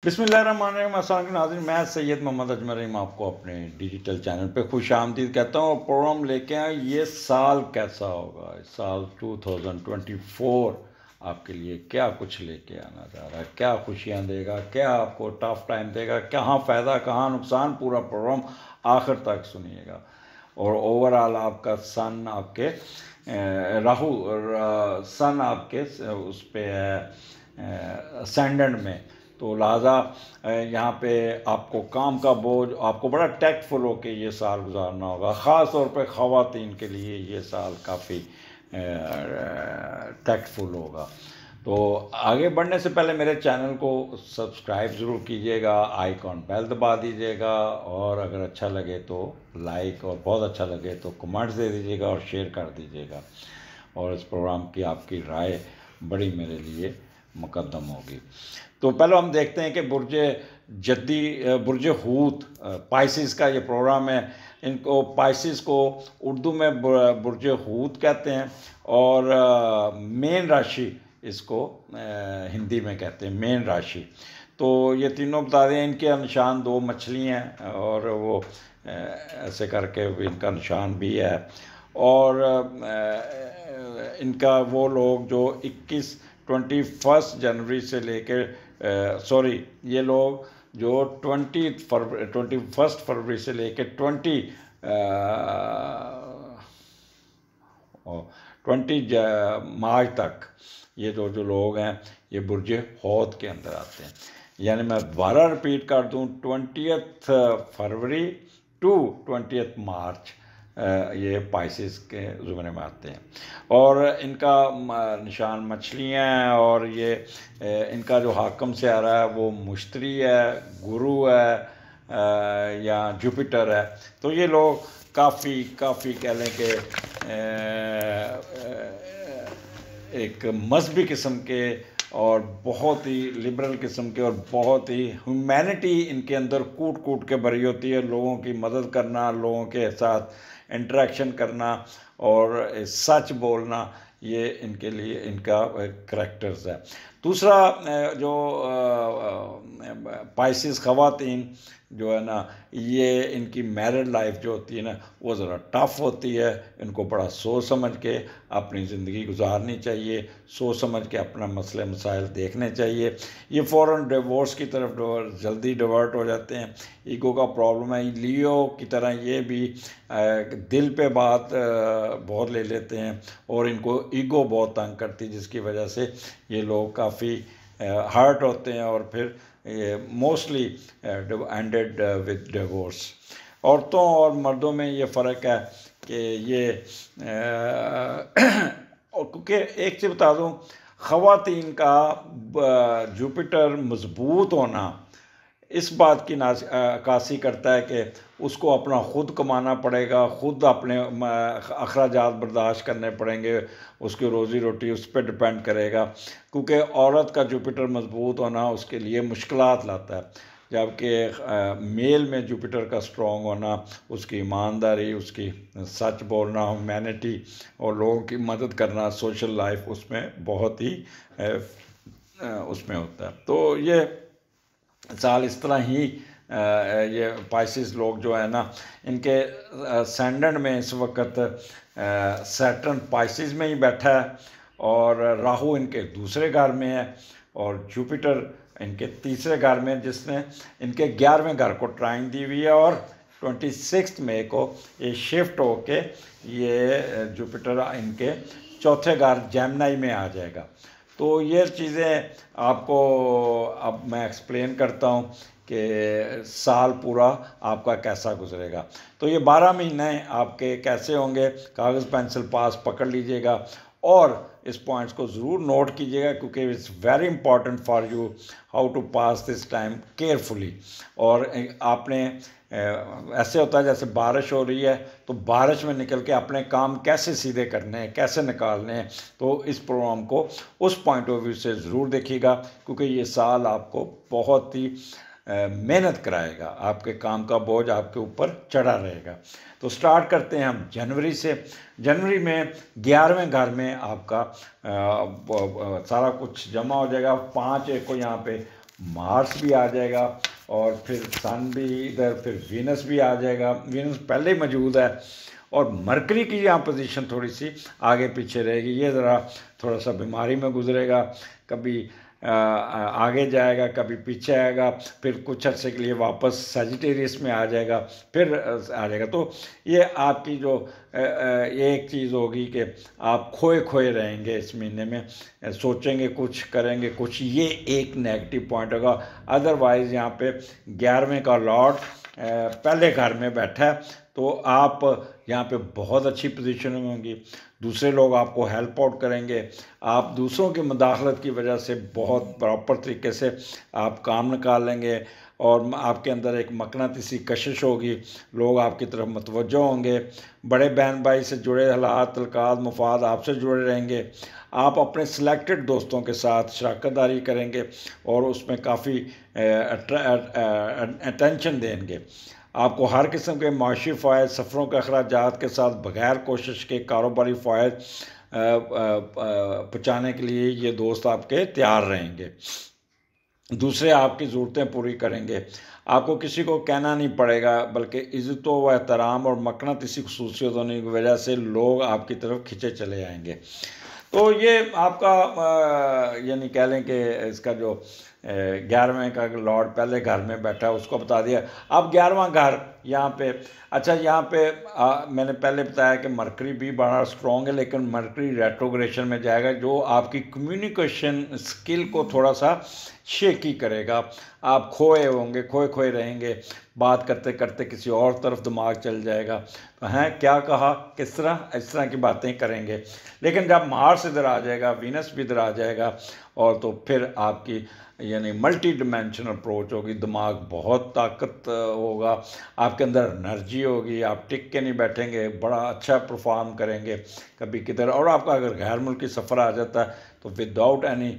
बिस्मिल्लाहिर्रहमानिर्रहीम। अस्सलाम वालेकुम नाज़रीन, मैं सैयद मोहम्मद अजमल रहीम आपको अपने डिजिटल चैनल पे खुश आमदीद कहता हूँ और प्रोग्राम लेके आए ये साल कैसा होगा। इस साल 2024 आपके लिए क्या कुछ लेके आना चाह रहा है, क्या खुशियाँ देगा, क्या आपको टफ टाइम देगा, कहाँ फ़ायदा कहाँ नुकसान, पूरा प्रोग्राम आखिर तक सुनिएगा। और ओवरऑल आपका सन आपके राहु सन आपके उस पे है असेंडेंट में, तो लिहाजा यहाँ पे आपको काम का बोझ, आपको बड़ा टैक्टफुल होकर ये साल गुजारना होगा। ख़ास तौर पे ख़वातीन के लिए ये साल काफ़ी टैक्टफुल होगा। तो आगे बढ़ने से पहले मेरे चैनल को सब्सक्राइब ज़रूर कीजिएगा, आइकॉन बेल दबा दीजिएगा, और अगर अच्छा लगे तो लाइक, और बहुत अच्छा लगे तो कमेंट्स दे दीजिएगा और शेयर कर दीजिएगा। और इस प्रोग्राम की आपकी राय बड़ी मेरे लिए मुकद्दम होगी। तो पहले हम देखते हैं कि बुर्ज हूत पाइसिस का ये प्रोग्राम है। इनको पाइसिस को उर्दू में बुर्ज हूत कहते हैं, और मेन राशि इसको हिंदी में कहते हैं मेन राशि। तो ये तीनों बता दें, इनके निशान दो मछली हैं, और वो ऐसे करके इनका निशान भी है। और इनका वो लोग जो 21 जनवरी से लेकर ये लोग जो 21 फरवरी से लेकर 20 मार्च तक ये जो लोग हैं ये बुर्ज हौत के अंदर आते हैं। यानी मैं दोबारा रिपीट कर दूं, 20 फरवरी टू 20 मार्च ये पाइसिस के ज़ुमरे में आते हैं। और इनका निशान मछलियाँ हैं, और ये इनका जो हाकम से आ रहा है वो मुश्तरी है, गुरु है, या जुपिटर है। तो ये लोग काफ़ी कह लें कि एक मजहबी किस्म के, और बहुत ही लिबरल किस्म के, और बहुत ही ह्यूमैनिटी इनके अंदर कूट के भरी होती है। लोगों की मदद करना, लोगों के साथ इंटरेक्शन करना, और सच बोलना, ये इनके लिए इनका करैक्टर्स है। दूसरा जो पाइसिस ख़वातीन जो है ना, ये इनकी मैरिड लाइफ जो होती है ना वो ज़रा टफ़ होती है। इनको बड़ा सोच समझ के अपनी ज़िंदगी गुजारनी चाहिए, सोच समझ के अपना मसले मसाइल देखने चाहिए। ये फ़ौरन डिवोर्स की तरफ जल्दी डिवर्ट हो जाते हैं। ईगो का प्रॉब्लम है। लियो की तरह ये भी दिल पे बात बहुत ले लेते हैं, और इनको ईगो बहुत तंग करती है, जिसकी वजह से ये लोग काफ़ी हर्ट होते हैं, और फिर मोस्टली एंडेड विद डिवोर्स। औरतों और मर्दों में ये फ़र्क है कि ये क्योंकि एक चीज़ बता दूँ, ख़वातीन का जुपिटर मज़बूत होना इस बात की अक्कासी करता है कि उसको अपना ख़ुद कमाना पड़ेगा, ख़ुद अपने अखराजात बर्दाश्त करने पड़ेंगे, उसकी रोज़ी रोटी उस पर डिपेंड करेगा। क्योंकि औरत का जुपिटर मज़बूत होना उसके लिए मुश्किलात लाता है, जबकि मेल में जुपिटर का स्ट्रॉन्ग होना उसकी ईमानदारी, उसकी सच बोलना, ह्यूमैनिटी, और लोगों की मदद करना, सोशल लाइफ, उसमें बहुत ही उसमें होता है। तो ये साल इस तरह ही ये पाइसिस लोग जो है ना, इनके असेंडेंट में इस वक्त सैटर्न पाइसिस में ही बैठा है, और राहु इनके दूसरे घर में है, और जुपिटर इनके तीसरे घर में, जिसने इनके 11वें घर को ट्राइन दी हुई है। और 26 मई को ये शिफ्ट होके ये जुपिटर इनके चौथे घर जेमिनी में आ जाएगा। तो ये चीज़ें आपको अब मैं एक्सप्लेन करता हूँ कि साल पूरा आपका कैसा गुजरेगा। तो ये 12 महीने आपके कैसे होंगे, कागज़ पेंसिल पास पकड़ लीजिएगा, और इस पॉइंट्स को ज़रूर नोट कीजिएगा, क्योंकि it's very important for you how to pass this time carefully. और आपने ऐसे होता है जैसे बारिश हो रही है, तो बारिश में निकल के अपने काम कैसे सीधे करने हैं, कैसे निकालने हैं। तो इस प्रोग्राम को उस पॉइंट ऑफ व्यू से ज़रूर देखिएगा, क्योंकि ये साल आपको बहुत ही मेहनत कराएगा, आपके काम का बोझ आपके ऊपर चढ़ा रहेगा। तो स्टार्ट करते हैं हम जनवरी से। जनवरी में 11वें घर में आपका सारा कुछ जमा हो जाएगा। 5 एक को यहाँ पे मार्स भी आ जाएगा और फिर सन भी इधर, फिर वीनस भी आ जाएगा। वीनस पहले ही मौजूद है और मरकरी की यहाँ पोजीशन थोड़ी सी आगे पीछे रहेगी। ये ज़रा थोड़ा सा बीमारी में गुजरेगा, कभी आगे जाएगा, कभी पीछे आएगा, फिर कुछ अर्से के लिए वापस सजिटेरियस में आ जाएगा, फिर आ जाएगा। तो ये आपकी जो एक चीज़ होगी कि आप खोए खोए रहेंगे इस महीने में, सोचेंगे कुछ, करेंगे कुछ, ये एक नेगेटिव पॉइंट होगा। अदरवाइज़ यहाँ पे 11वें का लॉर्ड पहले घर में बैठा है, तो आप यहाँ पे बहुत अच्छी पोजीशन में होंगी। दूसरे लोग आपको हेल्प आउट करेंगे, आप दूसरों की मुदाखलत की वजह से बहुत प्रॉपर तरीके से आप काम निकाल लेंगे और आपके अंदर एक मकनातीसी कशिश होगी, लोग आपकी तरफ मुतवज्जो होंगे। बड़े बहन भाई से जुड़े हालात, तल्कात, मफाद आपसे जुड़े रहेंगे। आप अपने सिलेक्टेड दोस्तों के साथ शराकतदारी करेंगे और उसमें काफ़ी अटेंशन देंगे। आपको हर किस्म के माशी फ़ायद, सफ़रों के अखराजात के साथ बग़ैर कोशिश के कारोबारी फ़ायद पहुँचाने के लिए ये दोस्त आपके तैयार रहेंगे। दूसरे आपकी ज़रूरतें पूरी करेंगे, आपको किसी को कहना नहीं पड़ेगा, बल्कि इज़्ज़तों व एहतराम और मकनातीसी खुसूसियत होने की वजह से लोग आपकी तरफ खिंचे चले आएंगे। तो ये आपका यानी कह लें कि इसका जो 11वें का लॉर्ड पहले घर में बैठा है उसको बता दिया। अब 11वां घर यहाँ पे, अच्छा यहाँ पे मैंने पहले बताया कि मरकरी भी बड़ा स्ट्रॉन्ग है, लेकिन मरकरी रेट्रोग्रेशन में जाएगा जो आपकी कम्युनिकेशन स्किल को थोड़ा सा शेकी करेगा। आप खोए होंगे, खोए खोए रहेंगे, बात करते करते किसी और तरफ दिमाग चल जाएगा, तो हैं क्या कहा, किस तरह, इस तरह की बातें करेंगे। लेकिन जब मार्स इधर आ जाएगा, वीनस भी इधर आ जाएगा, और तो फिर आपकी यानी मल्टी डिमेंशनल अप्रोच होगी, दिमाग बहुत ताकत होगा, आपके अंदर एनर्जी होगी, आप टिक के नहीं बैठेंगे, बड़ा अच्छा परफॉर्म करेंगे कभी किधर। और आपका अगर गैर मुल्की सफ़र आ जाता है तो विदाउट एनी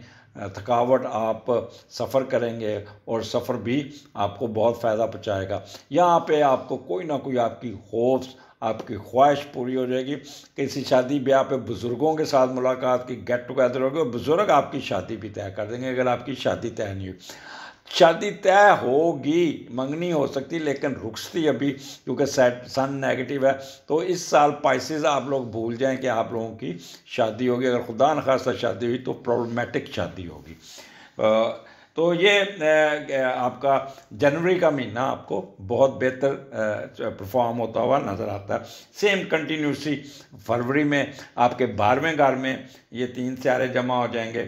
थकावट आप सफ़र करेंगे और सफ़र भी आपको बहुत फ़ायदा पहुँचाएगा। यहाँ पे आपको कोई ना कोई आपकी खौफ, आपकी ख्वाहिश पूरी हो जाएगी। किसी शादी ब्याह पे बुज़ुर्गों के साथ मुलाकात की, गेट टुगेदर होगी और बुज़ुर्ग आपकी शादी भी तय कर देंगे अगर आपकी शादी तय नहीं हुई। शादी तय होगी, मंगनी हो सकती, लेकिन रुखसती अभी, क्योंकि सन नेगेटिव है, तो इस साल पाइसेस आप लोग भूल जाएं कि आप लोगों की शादी होगी। अगर खुदा न खास्ता शादी हुई तो प्रॉब्लमेटिक शादी होगी। तो ये आपका जनवरी का महीना आपको बहुत बेहतर परफॉर्म होता हुआ नज़र आता है। सेम कंटिन्यूसी फरवरी में आपके 12वें घर में ये 3 सितारे जमा हो जाएंगे,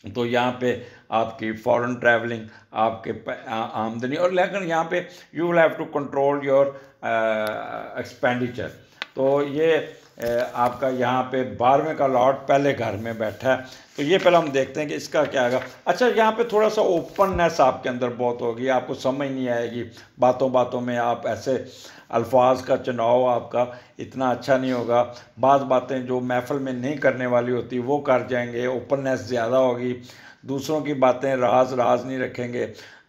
तो यहाँ पे आपकी फॉरेन ट्रैवलिंग, आपके आमदनी, और लेकिन यहाँ पे you will have to control your expenditure. तो ये आपका यहाँ पे 12वें का लॉर्ड पहले घर में बैठा है, तो ये पहले हम देखते हैं कि इसका क्या होगा। अच्छा, यहाँ पे थोड़ा सा ओपननेस आपके अंदर बहुत होगी, आपको समझ नहीं आएगी, बातों बातों में आप ऐसे अल्फाज का चुनाव आपका इतना अच्छा नहीं होगा, बाज़ बातें जो महफिल में नहीं करने वाली होती वो कर जाएंगे, ओपननेस ज़्यादा होगी, दूसरों की बातें राज नहीं रखेंगे,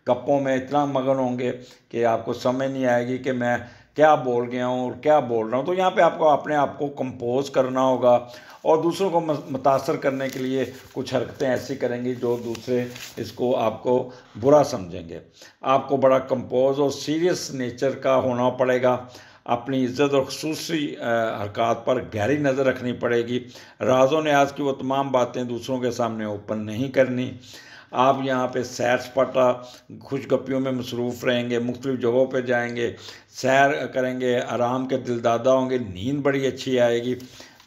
गप्पों में इतना मगन होंगे कि आपको समझ नहीं आएगी कि मैं क्या बोल गया हूँ और क्या बोल रहा हूँ। तो यहाँ पे आपको अपने आप को कंपोज करना होगा और दूसरों को मुतासर करने के लिए कुछ हरकतें ऐसी करेंगी जो दूसरे इसको आपको बुरा समझेंगे। आपको बड़ा कंपोज और सीरियस नेचर का होना पड़ेगा, अपनी इज़्ज़त और ख़ुसूसी हरकत पर गहरी नज़र रखनी पड़ेगी, राज़ों न्याज़ की वो तमाम बातें दूसरों के सामने ओपन नहीं करनी। आप यहाँ पे सैर सपाटा खुशगपियों में मसरूफ़ रहेंगे, मुख्तलिफ़ जगहों पे जाएंगे, सैर करेंगे, आराम के दिलदादा होंगे, नींद बड़ी अच्छी आएगी।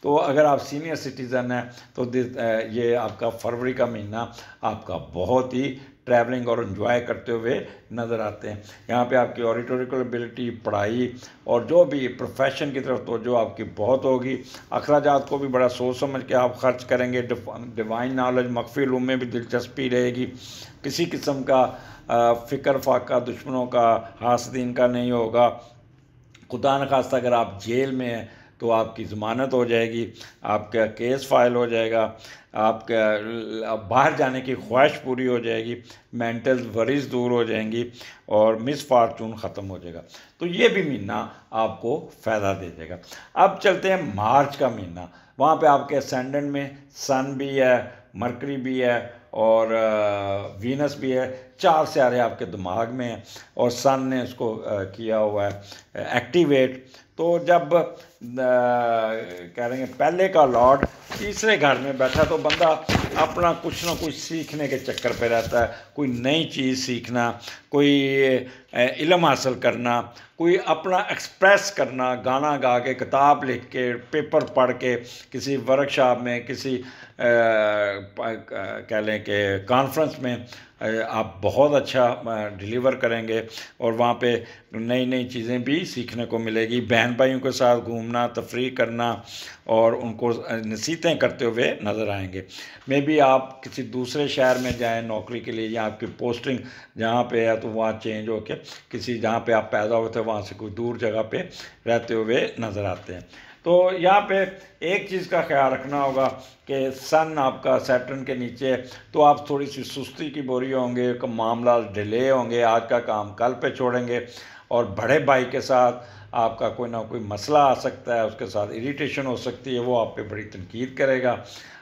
तो अगर आप सीनियर सिटीज़न हैं तो ये आपका फरवरी का महीना आपका बहुत ही ट्रैवलिंग और इन्जॉय करते हुए नज़र आते हैं। यहाँ पे आपकी ऑडिटोरिकल एबिलिटी, पढ़ाई और जो भी प्रोफेशन की तरफ तो जो आपकी बहुत होगी। अखराजात को भी बड़ा सोच समझ के आप खर्च करेंगे। डिवाइन नॉलेज, मख्फी इल्म में भी दिलचस्पी रहेगी। किसी किस्म का फ़िक्र फाका दुश्मनों का, हासदीन का नहीं होगा। खुदा न खास्ता अगर आप जेल में हैं तो आपकी ज़मानत हो जाएगी, आपका केस फाइल हो जाएगा, आपका बाहर जाने की ख्वाहिश पूरी हो जाएगी, मेंटल वरीज दूर हो जाएंगी और मिस फार्चून ख़त्म हो जाएगा। तो ये भी महीना आपको फ़ायदा दे देगा। अब चलते हैं मार्च का महीना। वहाँ पे आपके असेंडेंट में सन भी है, मरकरी भी है और वीनस भी है, 4 सितारे आपके दिमाग में हैं और सन ने उसको किया हुआ है एक्टिवेट। तो जब कह रहे हैं पहले का लॉर्ड तीसरे घर में बैठा तो बंदा अपना कुछ ना कुछ सीखने के चक्कर पे रहता है, कोई नई चीज़ सीखना, कोई इल्म हासिल करना, कोई अपना एक्सप्रेस करना, गाना गा के, किताब लिख के, पेपर पढ़ के, किसी वर्कशॉप में, किसी कह लें कि कॉन्फ्रेंस में आप बहुत अच्छा डिलीवर करेंगे और वहाँ पे नई नई चीज़ें भी सीखने को मिलेगी। बहन भाइयों के साथ घूमना, तफरीह करना और उनको नसीहतें करते हुए नज़र आएंगे। मे बी आप किसी दूसरे शहर में जाएं नौकरी के लिए, या आपकी पोस्टिंग जहाँ पे है तो वहाँ चेंज होके किसी जहाँ पे आप पैदा हुए थे वहाँ से कोई दूर जगह पे रहते हुए नज़र आते हैं। तो यहाँ पे एक चीज़ का ख्याल रखना होगा कि सन आपका सैटर्न के नीचे, तो आप थोड़ी सी सुस्ती की बोरी होंगे, मामला डिले होंगे, आज का काम कल पे छोड़ेंगे और बड़े भाई के साथ आपका कोई ना कोई मसला आ सकता है, उसके साथ इरिटेशन हो सकती है, वो आप पे बड़ी तनकीद करेगा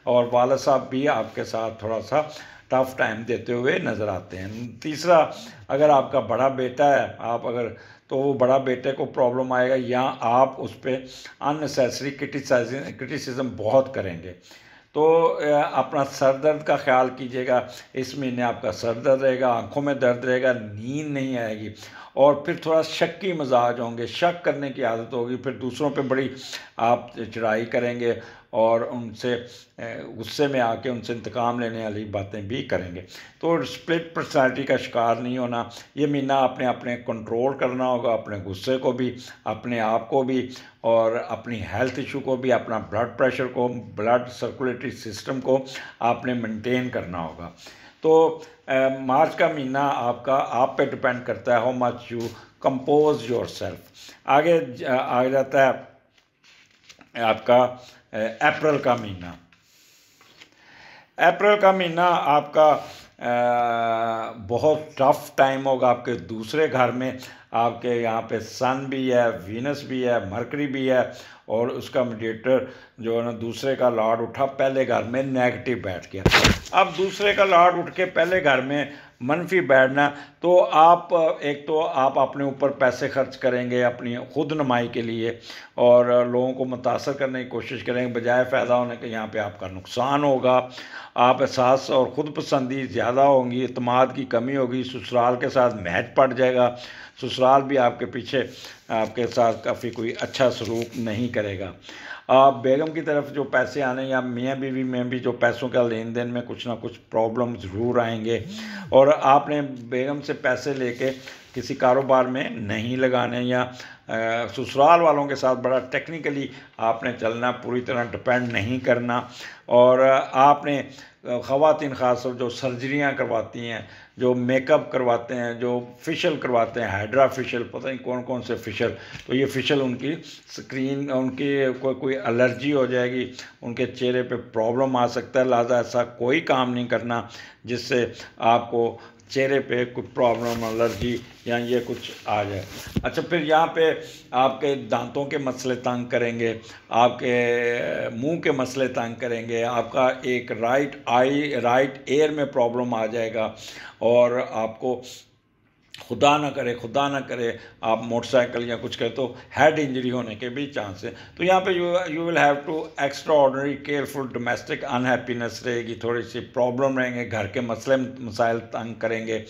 और वालिद साहब भी आपके साथ थोड़ा सा टफ टाइम देते हुए नज़र आते हैं। तीसरा, अगर आपका बड़ा बेटा है, आप अगर तो वो बड़ा बेटे को प्रॉब्लम आएगा या आप उस पर अननेसेसरी क्रिटिसिज्म बहुत करेंगे। तो अपना सर दर्द का ख्याल कीजिएगा। इस महीने आपका सर दर्द रहेगा, आंखों में दर्द रहेगा, नींद नहीं आएगी और फिर थोड़ा शक्की मिजाज होंगे, शक करने की आदत होगी, फिर दूसरों पे बड़ी आप चढ़ाई करेंगे और उनसे गुस्से में आके उनसे इंतकाम लेने वाली बातें भी करेंगे। तो स्प्लिट पर्सनालिटी का शिकार नहीं होना। ये महीना आपने अपने कंट्रोल करना होगा, अपने गुस्से को भी, अपने आप को भी और अपनी हेल्थ इशू को भी, अपना ब्लड प्रेशर को, ब्लड सर्कुलेटरी सिस्टम को आपने मेंटेन करना होगा। तो मार्च का महीना आपका आप पे डिपेंड करता है, how much you compose your self. आगे आ जाता है आपका अप्रैल का महीना। अप्रैल का महीना आपका बहुत टफ टाइम होगा। आपके दूसरे घर में आपके यहाँ पे सन भी है, वीनस भी है, मरकरी भी है और उसका मीडिएटर जो है ना दूसरे का लॉर्ड उठा पहले घर में नेगेटिव बैठ गया। अब दूसरे का लॉर्ड उठ के पहले घर में मनफी बैठना, तो आप एक तो आप अपने ऊपर पैसे खर्च करेंगे अपनी खुद नुमाई के लिए और लोगों को मुतासर करने की कोशिश करेंगे, बजाय फ़ायदा होने के यहाँ पे आपका नुकसान होगा। आप एहसास और ख़ुद पसंदी ज़्यादा होंगी, इत्मीनान की कमी होगी, ससुराल के साथ मैच पड़ जाएगा, ससुराल भी आपके पीछे आपके साथ काफ़ी कोई अच्छा सलूक नहीं करेगा। आप बेगम की तरफ जो पैसे आने या मियाँ बीवी में भी जो पैसों का लेन देन में कुछ ना कुछ प्रॉब्लम ज़रूर आएंगे और आपने बेगम से पैसे लेके किसी कारोबार में नहीं लगाने या ससुराल वालों के साथ बड़ा टेक्निकली आपने चलना, पूरी तरह डिपेंड नहीं करना। और आपने ख़वातीन ख़ास तौर जो सर्जरियाँ करवाती हैं, जो मेकअप करवाते हैं, जो फेशियल करवाते हैं, हाइड्रा फेशियल, पता नहीं कौन कौन से फेशियल, तो ये फेशियल उनकी स्क्रीन उनकी कोई एलर्जी हो जाएगी, उनके चेहरे पे प्रॉब्लम आ सकता है। लिहाजा ऐसा कोई काम नहीं करना जिससे आपको चेहरे पे कोई प्रॉब्लम, एलर्जी या ये कुछ आ जाए। अच्छा, फिर यहाँ पे आपके दांतों के मसले तंग करेंगे, आपके मुंह के मसले तंग करेंगे, आपका एक राइट एयर में प्रॉब्लम आ जाएगा और आपको खुदा ना करे आप मोटरसाइकिल या कुछ करें तो हेड इंजरी होने के भी चांस है। तो यहाँ पे you will have to extraordinary careful. Domestic unhappiness रहेगी, थोड़ी सी प्रॉब्लम रहेंगे, घर के मसाइल तंग करेंगे,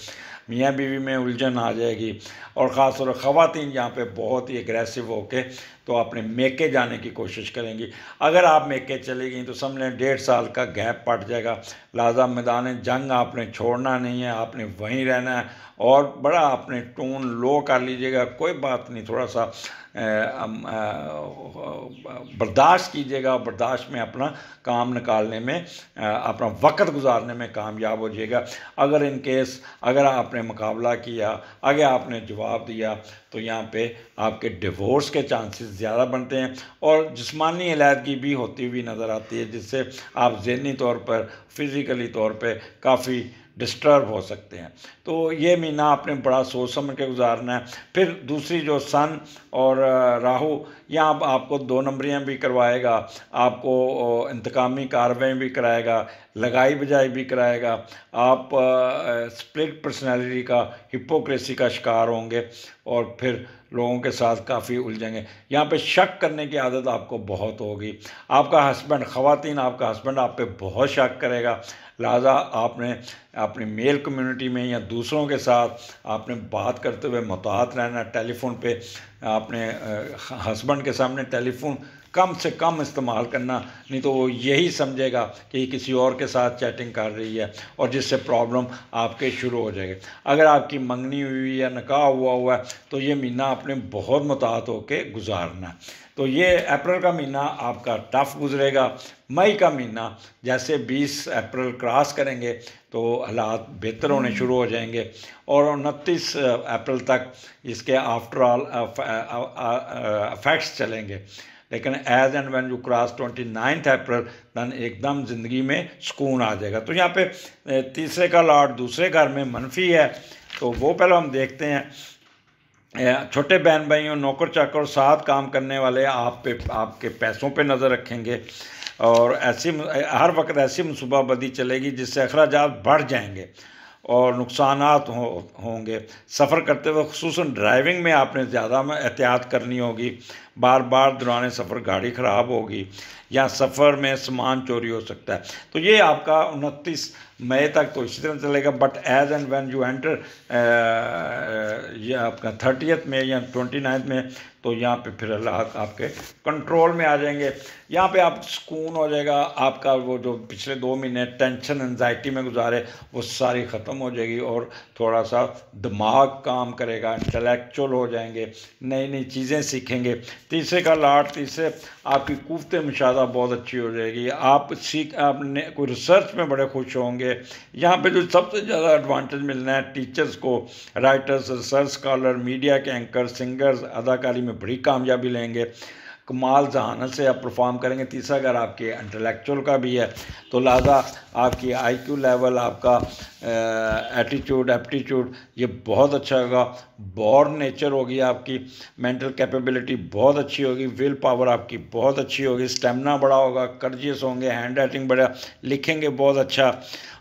मियाँ बीवी में उलझन आ जाएगी और ख़ास तौर पर ख़वातीन यहाँ पे बहुत ही एग्रेसिव होके तो अपने मेके जाने की कोशिश करेंगी। अगर आप मेके चली गई तो समझ लें 1.5 साल का गैप पड़ जाएगा। लिहाजा मैदान जंग आपने छोड़ना नहीं है, आपने वहीं रहना है और बड़ा आपने टोन लो कर लीजिएगा, कोई बात नहीं, थोड़ा सा बर्दाश्त कीजिएगा, बर्दाश्त में अपना काम निकालने में अपना वक्त गुजारने में कामयाब हो जाइएगा। अगर इन केस अगर आपने मुकाबला किया, आगे आपने जवाब दिया तो यहाँ पे आपके डिवोर्स के चांसेस ज़्यादा बनते हैं और जिस्मानी अलहदगी भी होती हुई नज़र आती है, जिससे आप ज़हनी तौर पर, फिज़िकली तौर पर काफ़ी डिस्टर्ब हो सकते हैं। तो ये महीना आपने बड़ा सोच समझ के गुजारना है। फिर दूसरी जो सन और राहु यहाँ आपको 2 नंबरियाँ भी करवाएगा, आपको इंतकामी कार्रवाई भी कराएगा। लगाई बजाई भी कराएगा। आप स्प्लिट पर्सनैलिटी का, हिपोक्रेसी का शिकार होंगे और फिर लोगों के साथ काफ़ी उलझेंगे। यहाँ पे शक करने की आदत आपको बहुत होगी। आपका हस्बैंड, ख़वातीन, आपका हस्बैंड आप पे बहुत शक करेगा, लिहाजा आपने अपनी मेल कम्युनिटी में या दूसरों के साथ आपने बात करते हुए मुहतात रहना। टेलीफोन पे आपने हस्बैंड के सामने टेलीफोन कम से कम इस्तेमाल करना, नहीं तो वो यही समझेगा कि किसी और के साथ चैटिंग कर रही है और जिससे प्रॉब्लम आपके शुरू हो जाएगी। अगर आपकी मंगनी हुई या निकाह हुआ है तो ये महीना आपने बहुत मुहतात होकर गुजारना है। तो ये अप्रैल का महीना आपका टफ गुजरेगा। मई का महीना जैसे 20 अप्रैल क्रॉस करेंगे तो हालात बेहतर होने शुरू हो जाएंगे और 29 अप्रैल तक इसके आफ्टर ऑल इफेक्ट्स चलेंगे। लेकिन as and when you cross 29 April then एकदम ज़िंदगी में सुकून आ जाएगा। तो यहाँ पे तीसरे का लॉर्ड दूसरे घर में मनफी है, तो वो पहले हम देखते हैं। छोटे बहन भाइयों, नौकर चाकर, साथ काम करने वाले आप पे, आपके पैसों पे नज़र रखेंगे और ऐसी हर वक्त ऐसी मनसूबाबंदी चलेगी जिससे अखराजात बढ़ जाएंगे और नुकसानात होंगे। सफ़र करते हुए ख़ुसूसन ड्राइविंग में आपने ज़्यादा एहतियात करनी होगी। बार बार दौरान सफ़र गाड़ी ख़राब होगी या सफ़र में सामान चोरी हो सकता है। तो ये आपका 29 मई तक तो इसी तरह चलेगा। But as and when you enter ये आपका 30 में या 29 में, तो यहाँ पे फिर हालात आपके कंट्रोल में आ जाएंगे। यहाँ पे आप सुकून हो जाएगा। आपका वो जो पिछले 2 महीने टेंशन एंजाइटी में गुजारे वो सारी ख़त्म हो जाएगी और थोड़ा सा दिमाग काम करेगा, इंटेलेक्चुअल हो जाएंगे, नई नई चीज़ें सीखेंगे। तीसरे का लॉर्ड, तीसरे आपकी कुव्वत मुशाहदा बहुत अच्छी हो जाएगी। आपने कोई रिसर्च में बड़े खुश होंगे। यहाँ पे जो सबसे ज़्यादा एडवांटेज मिलना है टीचर्स को, राइटर्स, रिसर्च स्कॉलर, मीडिया के एंकर, सिंगर्स, अदाकारी में बड़ी कामयाबी लेंगे, कमाल जहानत से आप परफॉर्म करेंगे। तीसरा घर आपके इंटेलेक्चुअल का भी है, तो लिहाजा आपकी आईक्यू लेवल, आपका एटीट्यूड, एप्टीट्यूड ये बहुत अच्छा होगा। बॉर्न नेचर होगी आपकी, मेंटल कैपेबिलिटी बहुत अच्छी होगी, विल पावर आपकी बहुत अच्छी होगी, स्टेमिना बड़ा होगा, कर्जियस होंगे, हैंड राइटिंग बड़ा, लिखेंगे बहुत अच्छा।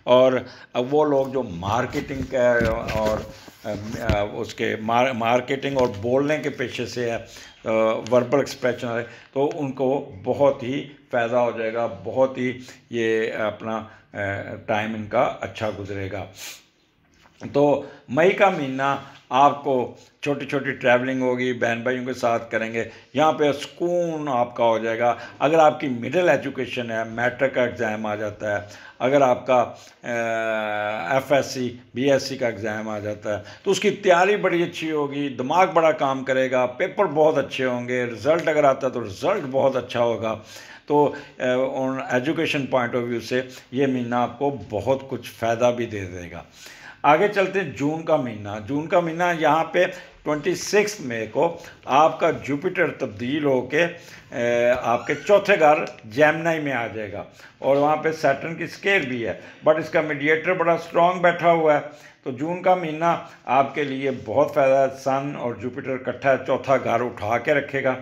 और अब वो लोग जो मार्केटिंग का और उसके मार्केटिंग और बोलने के पेशे से है, वर्बल एक्सप्रेशन है, तो उनको बहुत ही फ़ायदा हो जाएगा, बहुत ही ये अपना टाइम इनका अच्छा गुजरेगा। तो मई का महीना आपको छोटी छोटी ट्रैवलिंग होगी, बहन भाइयों के साथ करेंगे, यहाँ पे सुकून आपका हो जाएगा। अगर आपकी मिडिल एजुकेशन है, मैट्रिक का एग्ज़ाम आ जाता है, अगर आपका एफएससी बीएससी का एग्ज़ाम आ जाता है तो उसकी तैयारी बड़ी अच्छी होगी, दिमाग बड़ा काम करेगा, पेपर बहुत अच्छे होंगे, रिज़ल्ट अगर आता है तो रिज़ल्ट बहुत अच्छा होगा। तो on education point of view से ये महीना आपको बहुत कुछ फ़ायदा भी दे देगा। आगे चलते हैं जून का महीना। जून का महीना यहाँ पे 26 मई को आपका जुपिटर तब्दील होके आपके चौथे घर जेमिनी में आ जाएगा और वहाँ पे सैटर्न की स्केयर भी है, बट इसका मीडिएटर बड़ा स्ट्रॉन्ग बैठा हुआ है। तो जून का महीना आपके लिए बहुत फ़ायदा है। सन और जुपिटर इकट्ठा है, चौथा घर उठा के रखेगा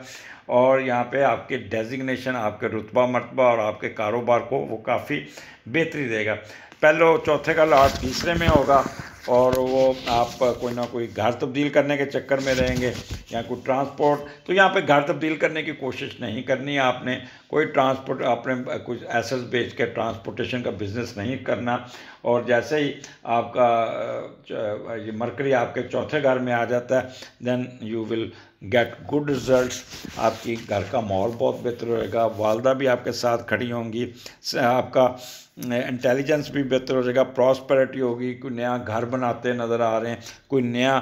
और यहाँ पे आपके डेजिग्नेशन, आपके रुतबा मर्तबा और आपके कारोबार को वो काफ़ी बेहतरी देगा। पहले चौथे का लॉर्ड तीसरे में होगा और वो आप कोई ना कोई घर तब्दील करने के चक्कर में रहेंगे या कोई ट्रांसपोर्ट। तो यहाँ पे घर तब्दील करने की कोशिश नहीं करनी है आपने, कोई ट्रांसपोर्ट आपने कुछ एसेट्स बेच के ट्रांसपोर्टेशन का बिज़नेस नहीं करना। और जैसे ही आपका ये मरकरी आपके चौथे घर में आ जाता है then you will get good results. आपकी घर का माहौल बहुत बेहतर होएगा, वालदा भी आपके साथ खड़ी होंगी, आपका इंटेलिजेंस भी बेहतर हो जाएगा, प्रॉस्पेरिटी होगी। कोई नया घर बनाते नज़र आ रहे हैं, कोई नया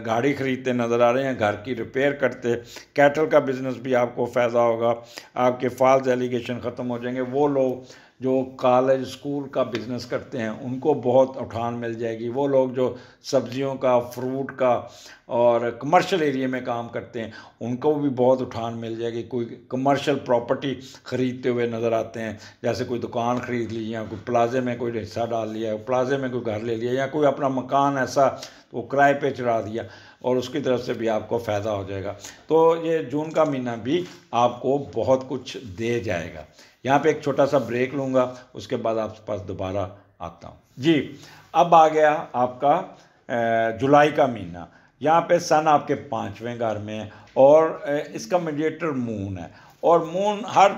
गाड़ी ख़रीदते नज़र आ रहे हैं, घर की रिपेयर करते, कैटल का बिज़नेस भी आपको फ़ायदा होगा। आपके फॉल्स एलिगेशन ख़त्म हो जाएंगे। वो लोग जो कॉलेज स्कूल का बिज़नेस करते हैं उनको बहुत उठान मिल जाएगी। वो लोग जो सब्जियों का, फ्रूट का और कमर्शियल एरिया में काम करते हैं उनको भी बहुत उठान मिल जाएगी। कोई कमर्शियल प्रॉपर्टी ख़रीदते हुए नज़र आते हैं, जैसे कोई दुकान ख़रीद ली या कोई प्लाजे में कोई हिस्सा डाल लिया, प्लाजे में कोई घर ले लिया या कोई अपना मकान ऐसा वो किराए पे चढ़ा दिया और उसकी तरफ से भी आपको फ़ायदा हो जाएगा। तो ये जून का महीना भी आपको बहुत कुछ दे जाएगा। यहाँ पे एक छोटा सा ब्रेक लूँगा, उसके बाद आपके पास दोबारा आता हूँ जी। अब आ गया आपका जुलाई का महीना। यहाँ पे सन आपके 5वें घर में है और इसका मीडिएटर मून है, और मून हर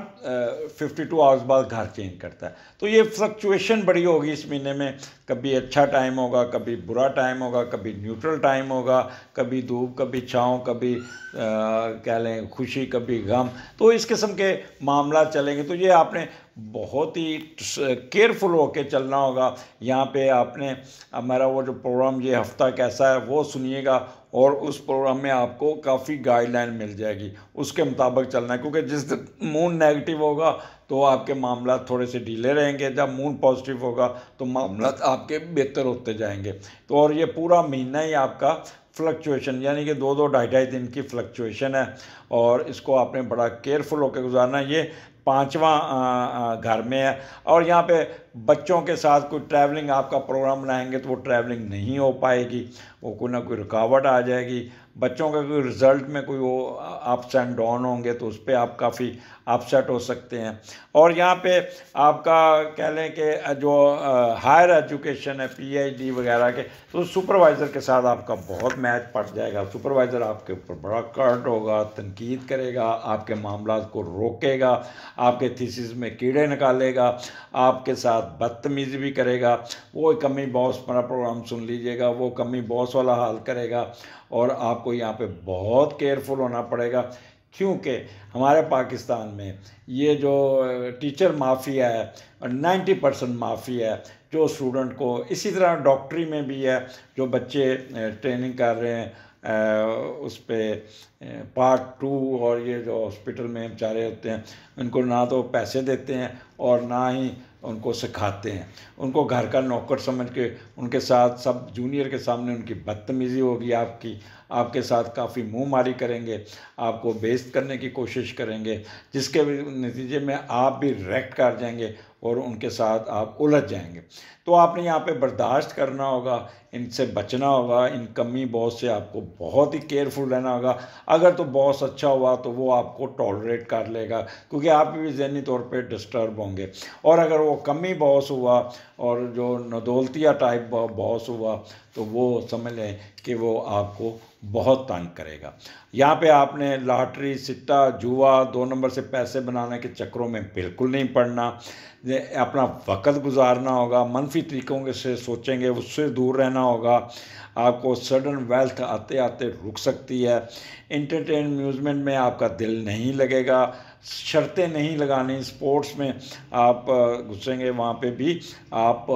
52 आवर्स बाद घर चेंज करता है। तो ये फ्लक्चुएशन बड़ी होगी इस महीने में, कभी अच्छा टाइम होगा, कभी बुरा टाइम होगा, कभी न्यूट्रल टाइम होगा, कभी धूप कभी छाँव, कभी कह लें खुशी कभी गम। तो इस किस्म के मामला चलेंगे। तो ये आपने बहुत ही केयरफुल होकर चलना होगा। यहाँ पे आपने हमारा वो जो प्रोग्राम ये हफ्ता कैसा है वो सुनिएगा, और उस प्रोग्राम में आपको काफ़ी गाइडलाइन मिल जाएगी, उसके मुताबिक चलना है। क्योंकि जिस दिन मून नेगेटिव होगा तो आपके मामला थोड़े से ढीले रहेंगे, जब मून पॉजिटिव होगा तो मामला आपके बेहतर होते जाएंगे। तो और ये पूरा महीना ही आपका फ्लक्चुएशन, यानी कि 2-2, 2.5 दिन की फ्लक्चुएशन है, और इसको आपने बड़ा केयरफुल होकर गुजारना है। ये 5वां घर में है, और यहाँ पे बच्चों के साथ कोई ट्रैवलिंग आपका प्रोग्राम बनाएंगे तो वो ट्रैवलिंग नहीं हो पाएगी, वो कोई ना कोई रुकावट आ जाएगी। बच्चों का कोई रिज़ल्ट में कोई वो अप्स एंड डाउन होंगे तो उस पर आप काफ़ी अपसेट हो सकते हैं। और यहाँ पे आपका कह लें कि जो हायर एजुकेशन है, PhD वगैरह के, तो सुपरवाइज़र के साथ आपका बहुत मैच पड़ जाएगा। सुपरवाइज़र आपके ऊपर बड़ा कर्ट होगा, तनकीद करेगा, आपके मामला को रोकेगा, आपके थीसिस में कीड़े निकालेगा, आपके साथ बदतमीज़ी भी करेगा। वो कमी बॉस मेरा प्रोग्राम सुन लीजिएगा, वो कमी बॉस वाला हाल करेगा, और आपको यहाँ पे बहुत केयरफुल होना पड़ेगा। क्योंकि हमारे पाकिस्तान में ये जो टीचर माफिया है, 90% माफिया है, जो स्टूडेंट को, इसी तरह डॉक्टरी में भी है, जो बच्चे ट्रेनिंग कर रहे हैं उस पर पार्ट 2, और ये जो हॉस्पिटल में बेचारे होते हैं, उनको ना तो पैसे देते हैं और ना ही उनको सिखाते हैं। उनको घर का नौकर समझ के उनके साथ सब जूनियर के सामने उनकी बदतमीज़ी होगी, आपके साथ काफ़ी मुँह मारी करेंगे, आपको बेइज्जत करने की कोशिश करेंगे, जिसके नतीजे में आप भी रिएक्ट कर जाएंगे और उनके साथ आप उलझ जाएंगे। तो आपने यहाँ पे बर्दाश्त करना होगा, इनसे बचना होगा, इन कमी बॉस से आपको बहुत ही केयरफुल रहना होगा। अगर तो बॉस अच्छा हुआ तो वो आपको टॉलरेट कर लेगा, क्योंकि आप भी ज़हनी तौर पे डिस्टर्ब होंगे। और अगर वो कमी बॉस हुआ और जो नदौलतिया टाइप बॉस हुआ तो वो समझ लें कि वो आपको बहुत तंग करेगा। यहाँ पे आपने लॉटरी, सिट्टा, जुआ, 2 नंबर से पैसे बनाने के चक्करों में बिल्कुल नहीं पड़ना। अपना वक्त गुजारना होगा, मनफी तरीक़ों से सोचेंगे उससे दूर रहना होगा। आपको सडन वेल्थ आते आते रुक सकती है। इंटरटेन म्यूज़मेंट में आपका दिल नहीं लगेगा, शर्तें नहीं लगानी। स्पोर्ट्स में आप घुसेंगे, वहाँ पे भी आप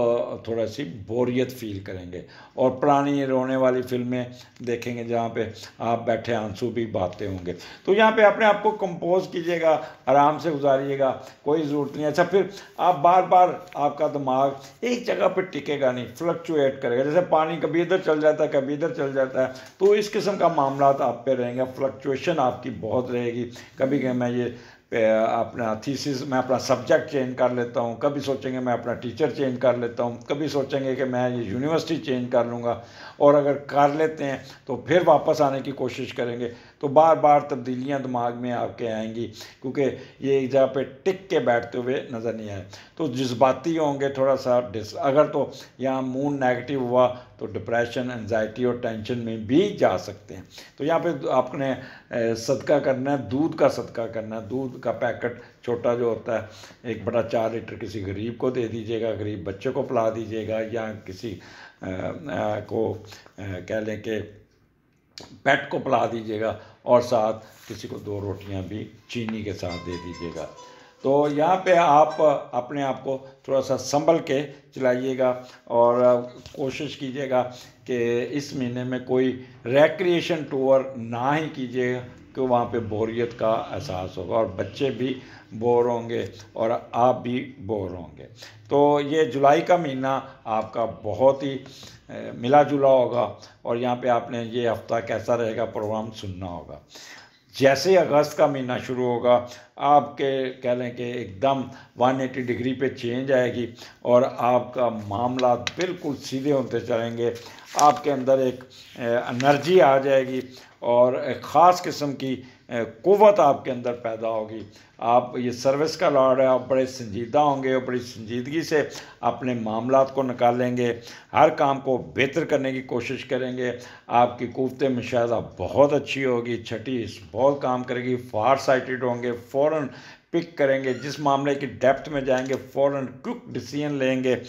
थोड़ा सी बोरियत फील करेंगे, और पुरानी रोने वाली फिल्में देखेंगे जहाँ पे आप बैठे आंसू भी बहाते होंगे। तो यहाँ पे अपने आप को कंपोज कीजिएगा, आराम से गुजारिएगा, कोई ज़रूरत नहीं। अच्छा, फिर आप बार बार आपका दिमाग एक जगह पर टिकेगा नहीं, फ्लक्चुएट करेगा, जैसे पानी कभी इधर चल जाता है कभी इधर चल जाता है। तो इस किस्म का मामला आप पे रहेंगे, फ्लक्चुएशन आपकी बहुत रहेगी। कभी कभी मैं ये अपना थीसिस, मैं अपना सब्जेक्ट चेंज कर लेता हूँ, कभी सोचेंगे मैं अपना टीचर चेंज कर लेता हूँ, कभी सोचेंगे कि मैं ये यूनिवर्सिटी चेंज कर लूँगा, और अगर कर लेते हैं तो फिर वापस आने की कोशिश करेंगे। तो बार बार तब्दीलियाँ दिमाग में आपके आएंगी, क्योंकि ये एक जगह पे टिक के बैठते हुए नज़र नहीं आए। तो जज्बाती होंगे थोड़ा सा अगर तो यहाँ मूड नेगेटिव हुआ तो डिप्रेशन, एंजाइटी और टेंशन में भी जा सकते हैं। तो यहाँ पे आपने सदका करना है, दूध का सदका करना है। दूध का पैकेट छोटा जो होता है 1/4 लीटर किसी गरीब को दे दीजिएगा, गरीब बच्चे को पिला दीजिएगा, या किसी को कह लें कि पेट को पिला दीजिएगा, और साथ किसी को 2 रोटियां भी चीनी के साथ दे दीजिएगा। तो यहाँ पे आप अपने आप को थोड़ा सा संभल के चलाइएगा, और कोशिश कीजिएगा कि इस महीने में कोई रिक्रिएशन टूर ना ही कीजिएगा, कि वहाँ पे बोरियत का एहसास होगा, और बच्चे भी बोर होंगे और आप भी बोर होंगे। तो ये जुलाई का महीना आपका बहुत ही मिला जुला होगा, और यहाँ पे आपने ये हफ्ता कैसा रहेगा प्रोग्राम सुनना होगा। जैसे ही अगस्त का महीना शुरू होगा, आपके कह लें कि एकदम 180 डिग्री पे चेंज आएगी और आपका मामला बिल्कुल सीधे होते चलेंगे। आपके अंदर एक एनर्जी आ जाएगी और एक ख़ास किस्म की क़ुव्वत आपके अंदर पैदा होगी। आप ये सर्विस का लॉर्ड है, आप बड़े संजीदा होंगे और बड़ी संजीदगी से अपने मामलात को निकालेंगे, हर काम को बेहतर करने की कोशिश करेंगे। आपकी क़ुव्वत मुशाहदा बहुत अच्छी होगी, छठी बहुत काम करेगी, फार साइटेड होंगे, फ़ौरन पिक करेंगे, जिस मामले की डेप्थ में जाएंगे फ़ौरन क्विक डिसीजन लेंगे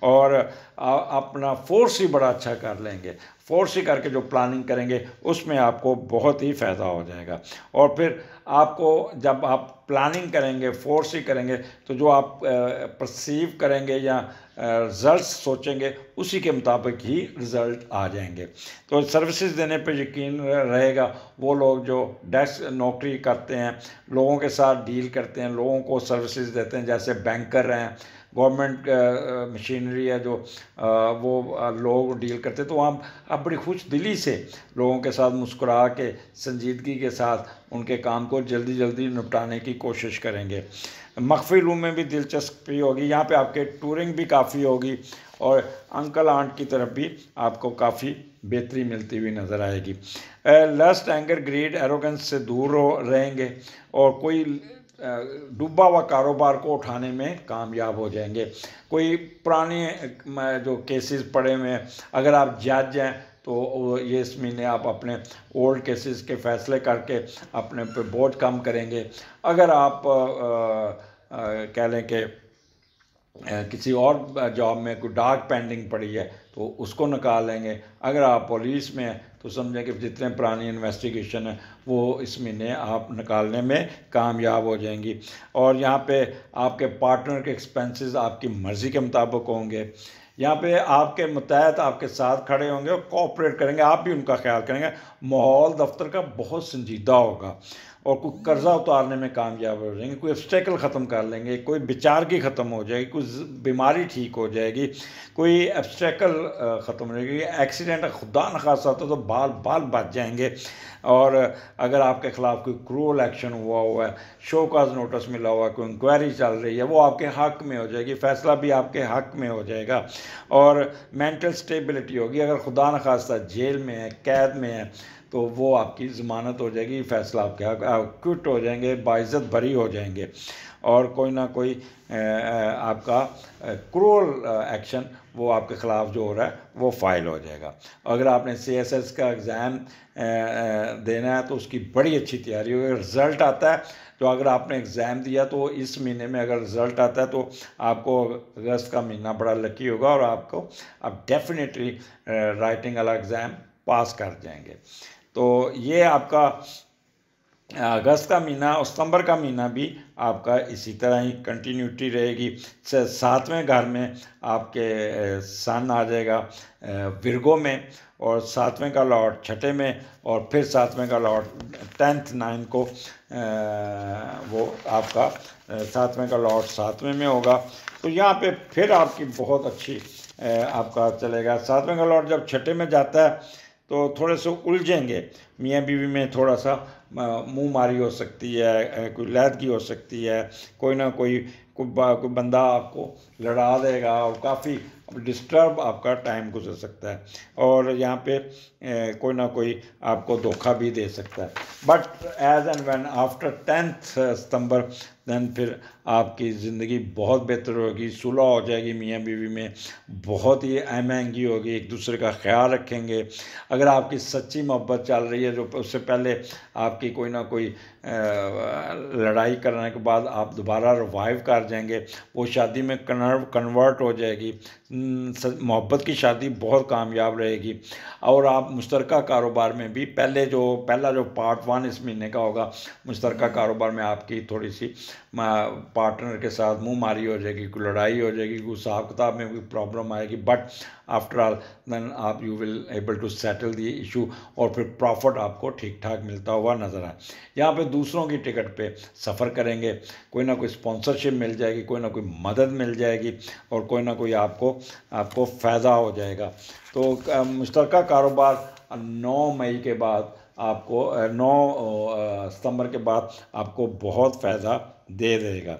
और अपना फोर्स ही बड़ा अच्छा कर लेंगे। फोर्स ही करके जो प्लानिंग करेंगे उसमें आपको बहुत ही फ़ायदा हो जाएगा। और फिर आपको जब आप प्लानिंग करेंगे, फोर्स ही करेंगे, तो जो आप परसीव करेंगे या रिज़ल्ट सोचेंगे उसी के मुताबिक ही रिज़ल्ट आ जाएंगे। तो सर्विसेज देने पे यकीन रहेगा। वो लोग जो डेस्क नौकरी करते हैं, लोगों के साथ डील करते हैं, लोगों को सर्विसेज देते हैं, जैसे बैंकर हैं, गवर्नमेंट मशीनरी है जो वो लोग डील करते, तो आप बड़ी खुश दिली से लोगों के साथ मुस्कुरा के संजीदगी के साथ उनके काम को जल्दी जल्दी निपटाने की कोशिश करेंगे। मख्फी रूम में भी दिलचस्पी होगी, यहाँ पे आपके टूरिंग भी काफ़ी होगी और अंकल आंट की तरफ भी आपको काफ़ी बेहतरी मिलती हुई नज़र आएगी। लस्ट, एंगर, ग्रीड, एरोगेंस से दूर रहेंगे और कोई डूबा हुआ कारोबार को उठाने में कामयाब हो जाएंगे। कोई पुराने जो केसेस पड़े हुए हैं, अगर आप जज हैं तो ये इस महीने आप अपने ओल्ड केसेस के फ़ैसले करके अपने पे बोझ कम करेंगे। अगर आप कह लें कि किसी और जॉब में कोई डार्क पेंडिंग पड़ी है तो उसको निकाल लेंगे। अगर आप पुलिस में हैं तो समझें कि जितने पुरानी इन्वेस्टिगेशन है वो इस महीने आप निकालने में कामयाब हो जाएंगी। और यहाँ पे आपके पार्टनर के एक्सपेंसेस आपकी मर्ज़ी के मुताबिक होंगे। यहाँ पे आपके मुतहत आपके साथ खड़े होंगे और कोऑपरेट करेंगे, आप भी उनका ख्याल करेंगे। माहौल दफ्तर का बहुत संजीदा होगा और कोई कर्जा उतारने में कामयाब हो जाएंगे, कोई ऑब्स्टेकल ख़त्म कर लेंगे, कोई बेचारगी ख़त्म हो जाएगी, कोई बीमारी ठीक हो जाएगी, कोई ऑब्स्टेकल ख़त्म हो जाएगी, एक्सीडेंट खुदा न खासा होता तो बाल बाल बच जाएंगे। और अगर आपके ख़िलाफ़ कोई क्रूअल एक्शन हुआ है, शो काज नोटिस मिला हुआ है, कोई इंक्वायरी चल रही है, वो आपके हक़ में हो जाएगी, फ़ैसला भी आपके हक़ में हो जाएगा। और मेंटल स्टेबिलिटी होगी। अगर खुदा न खास्ता जेल में है, कैद में है, तो वो आपकी ज़मानत हो जाएगी, फ़ैसला आपके आप क्विट हो जाएंगे, बाइज़्ज़त बरी हो जाएंगे और कोई ना कोई आपका क्रूअल एक्शन वो आपके ख़िलाफ़ जो हो रहा है वो फ़ाइल हो जाएगा। अगर आपने CSS का एग्ज़ाम देना है तो उसकी बड़ी अच्छी तैयारी होगी। रिज़ल्ट आता है तो अगर आपने एग्ज़ाम दिया तो इस महीने में अगर रिज़ल्ट आता है तो आपको अगस्त का महीना बड़ा लकी होगा और आपको आप डेफिनेटली राइटिंग वाला एग्ज़ाम पास कर जाएंगे। तो ये आपका अगस्त का महीना और सितंबर का महीना भी आपका इसी तरह ही कंटिन्यूटी रहेगी। 7वें घर में आपके सन आ जाएगा विर्गो में और 7वें का लॉर्ड 6ठे में और फिर 7वें का लॉर्ड 10th 9 को वो आपका 7वें का लॉर्ड 7वें में होगा। तो यहाँ पे फिर आपकी बहुत अच्छी आपका चलेगा। 7वें का लॉर्ड जब 6ठे में जाता है तो थोड़े से उलझेंगे, मियाँ बीवी में थोड़ा सा मुँह मारी हो सकती है, कोई लैदगी हो सकती है, कोई ना कोई बंदा आपको लड़ा देगा और काफ़ी डिस्टर्ब आपका टाइम गुजर सकता है और यहाँ पे कोई ना कोई आपको धोखा भी दे सकता है। But as and when after 10th September then फिर आपकी ज़िंदगी बहुत बेहतर होगी, सुलह हो जाएगी, मियाँ बीवी में बहुत ही महंगी होगी, एक दूसरे का ख्याल रखेंगे। अगर आपकी सच्ची मोहब्बत चल रही है जो उससे पहले आपकी कोई ना कोई लड़ाई करने के बाद आप दोबारा रिवाइव कर जाएंगे, वो शादी में कन्वर्ट हो जाएगी। मोहब्बत की शादी बहुत कामयाब रहेगी और आप मुश्तरका कारोबार में भी पहला जो पार्ट 1 इस महीने का होगा, मुश्तरका कारोबार में आपकी थोड़ी सी पार्टनर के साथ मुँह मारी हो जाएगी, कोई लड़ाई हो जाएगी, कोई हिसाब किताब में कोई प्रॉब्लम आएगी, बट आफ्टर ऑल देन आप you will able to settle the issue और फिर प्रॉफिट आपको ठीक ठाक मिलता हुआ नज़र आए। यहाँ पे दूसरों की टिकट पे सफ़र करेंगे, कोई ना कोई स्पॉन्सरशिप मिल जाएगी, कोई ना कोई मदद मिल जाएगी और कोई ना कोई आपको फ़ायदा हो जाएगा। तो मुश्तरका कारोबार 9 मई के बाद आपको 9 सितंबर के बाद आपको बहुत फ़ायदा दे देगा।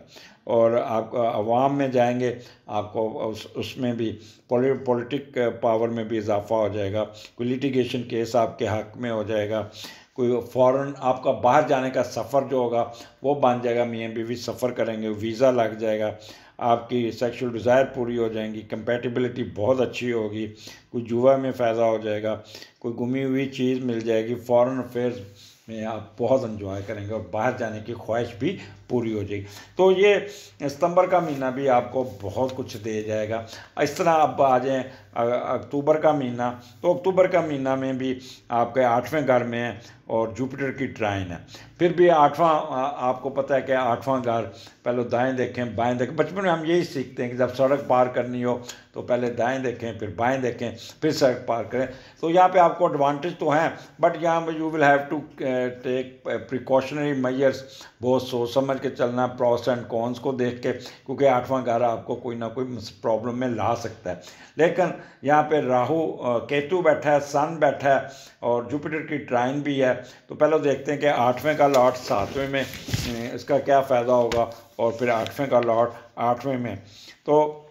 और आप अवाम में जाएंगे, आपको उसमें भी पॉलिटिक पावर में भी इजाफा हो जाएगा। कोई लिटिगेशन केस आपके हक़ में हो जाएगा, कोई फ़ॉरेन आपका बाहर जाने का सफ़र जो होगा वो बन जाएगा, मियाँ बीवी सफ़र करेंगे, वीज़ा लग जाएगा, आपकी सेक्सुअल डिज़ायर पूरी हो जाएंगी, कंपैटिबिलिटी बहुत अच्छी होगी, कोई जुआ में फ़ायदा हो जाएगा, कोई गुमी हुई चीज़ मिल जाएगी, फॉरेन अफेयर्स में आप बहुत एंजॉय करेंगे और बाहर जाने की ख्वाहिश भी पूरी हो जाएगी। तो ये सितंबर का महीना भी आपको बहुत कुछ दे जाएगा। इस तरह आप आ जाएँ अक्टूबर का महीना, तो अक्टूबर का महीना में भी आपके 8वें घर में है और जुपिटर की ट्राइन है। फिर भी 8वां, आपको पता है कि 8वां घर पहले दाएं देखें बाएं देखें। बचपन में हम यही सीखते हैं कि जब सड़क पार करनी हो तो पहले दाएं देखें, फिर बाएं देखें, फिर सड़क पार करें। तो यहाँ पे आपको एडवांटेज तो हैं, बट यहाँ पे you will have to take precautionary measures, बहुत सोच समझ के चलना, प्रॉस एंड कॉन्स को देख के, क्योंकि 8वां घर आपको कोई ना कोई प्रॉब्लम में ला सकता है। लेकिन यहाँ पे राहु केतु बैठा है, सन बैठा है और जुपिटर की ट्राइन भी है। तो पहले देखते हैं कि 8वें का लॉर्ड 7वें में इसका क्या फ़ायदा होगा, और फिर 8वें का लॉर्ड 8वें में। तो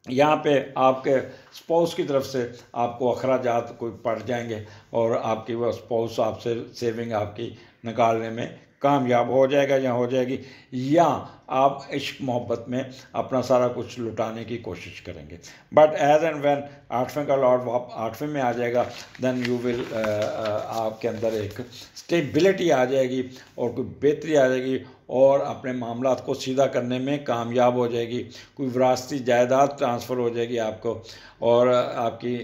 यहाँ पे आपके स्पाउस की तरफ से आपको अखराजात कोई पड़ जाएंगे और आपकी वो स्पाउस आपसे सेविंग आपकी निकालने में कामयाब हो जाएगा या हो जाएगी, या आप इश्क मोहब्बत में अपना सारा कुछ लुटाने की कोशिश करेंगे। बट एज एंड व्हेन 8वें का लॉर्ड 8वें में आ जाएगा, देन यू विल आपके अंदर एक स्टेबिलिटी आ जाएगी और कोई बेहतरी आ जाएगी और अपने मामलात को सीधा करने में कामयाब हो जाएगी। कोई विरासती जायदाद ट्रांसफ़र हो जाएगी आपको, और आपकी